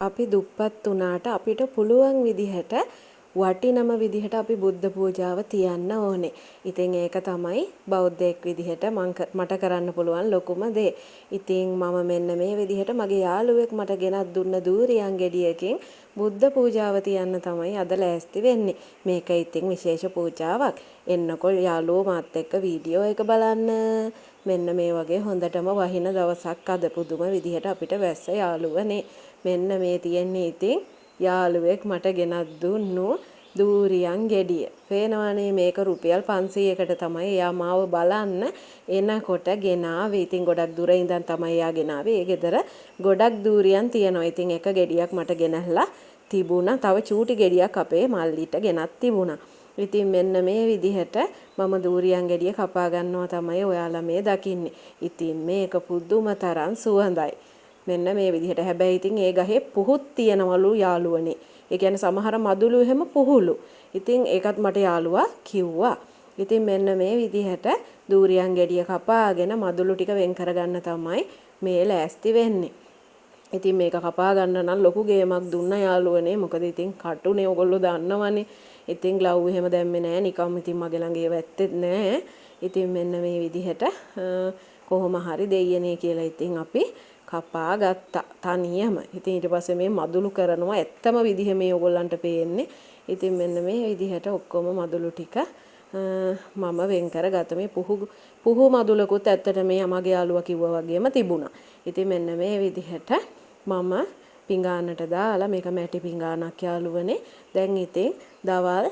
අපි දුප්පත් වුණාට අපිට පුළුවන් විදිහට වටිනම විදිහට අපි බුද්ධ පූජාව තියන්න ඕනේ. ඉතින් ඒක තමයි බෞද්ධයෙක් විදිහට මට කරන්න පුළුවන් ලොකුම දේ. ඉතින් මම මෙන්න මේ විදිහට මගේ යාළුවෙක් මට ගෙනත් දුන්න දූරියන් ගෙඩියකින් බුද්ධ පූජාව තියන්න තමයි අද ලෑස්ති වෙන්නේ. මේක ඉතින් විශේෂ පූජාවක්. එන්නකො යාළුවෝ මාත් එක්ක වීඩියෝ එක බලන්න. මෙන්න මේ වගේ හොඳටම වහින දවසක් අද පුදුම විදිහට අපිට වැස්ස යාළුවනේ. මෙන්න මේ තියෙන්නේ ඉතින් යාළුවෙක් මට ගෙනත් දුන්නු දූරියන් ගෙඩිය. පේනවනේ මේක රුපියල් 500කට තමයි එයා මාව බලන්න එනකොට ගෙනාවේ. ඉතින් ගොඩක් දුර ඉඳන් තමයි එයා ගෙනාවේ. ඒ ගෙදර ගොඩක් දූරියන් තියෙනවා. ඉතින් එක ගෙඩියක් මට ගෙනහලා තිබුණා. තව චූටි ගෙඩියක් අපේ මල්ලිට ගෙනත් තිබුණා. ඉතින් මෙන්න මේ විදිහට මම දූරියන් ගෙඩිය කපා ගන්නවා තමයි ඔයාලා මේ දකින්නේ. ඉතින් මේක පුදුම තරම් සුවඳයි. මෙන්න මේ විදිහට. හැබැයි ඉතින් ඒ ගහේ පුහුත් තියනවලු යාළුවනේ. ඒ කියන්නේ සමහර මදුළු එහෙම පුහුළු. ඉතින් ඒකත් මට යාළුවා කිව්වා. ඉතින් මෙන්න මේ විදිහට දූරියන් ගෙඩිය කපාගෙන මදුළු ටික වෙන් කරගන්න තමයි මේ ලෑස්ති වෙන්නේ. ඉතින් මේක කපා ගන්න නම් ලොකු ගේමක් දුන්න යාළුවනේ. මොකද ඉතින් කටුනේ ඔයගොල්ලෝ දන්නවනේ. ඉතින් ග්ලව් එහෙම දැම්මේ නැහැ. නිකම් ඉතින් මගේ ළඟ ඒව ඇත්තෙත් නැහැ. ඉතින් මෙන්න මේ විදිහට කොහොම හරි දෙයියනේ කියලා ඉතින් අපි කපා ගත්තා තනියම. ඉතින් ඊට පස්සේ මේ මදුළු කරනවා ඇත්තම විදිහ මේ ඔයගොල්ලන්ට පේන්නේ. ඉතින් මෙන්න මේ විදිහට ඔක්කොම මදුළු ටික මම වෙන් කරගත්තා. මේ පුහු මදුලකුත් ඇත්තට මේ මගේ යාළුවා කිව්වා වගේම තිබුණා. ඉතින් මෙන්න මේ විදිහට මම පිඟානට දාලා මේක මැටි පිඟානක් යාළුවනේ. දැන් ඉතින් දවල්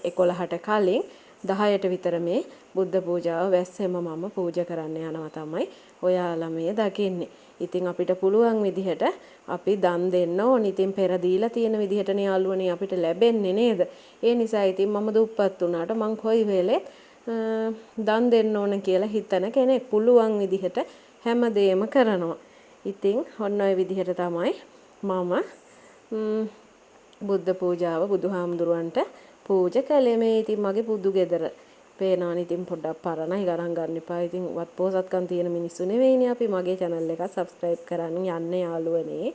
11ට කලින් 10ට විතර මේ බුද්ධ පූජාව වැස්සෙම මම පූජා කරන්න යනවා තමයි ඔයාලා මේ දකින්නේ. ඉතින් අපිට පුළුවන් විදිහට අපි දන් දෙන්න ඕනි. ඉතින් පෙර දීලා තියෙන විදිහටනේ යාළුවනේ අපිට ලැබෙන්නේ නේද? ඒ නිසා ඉතින් මම දුප්පත් වුණාට මං කොයි වෙලේ දන් දෙන්න ඕන කියලා හිතන කෙනෙක්. පුළුවන් විදිහට හැමදේම කරනවා. ඉතින් ඔන්න ඔය විදිහට තමයි මම බුද්ධ පූජාව බුදුහාමුදුරුවන්ට පූජා කළේ. මේ ඉතින් මගේ පුදු ගෙදර. පේනවනේ ඉතින් පොඩ්ඩක් පරණයි ගණන් ගන්න එපා. ඉතින් වත් පොසත්කම් තියෙන මිනිස්සු නෙවෙයිනේ අපි. මගේ channel එක subscribe කරන්න යන්න යාළුවනේ.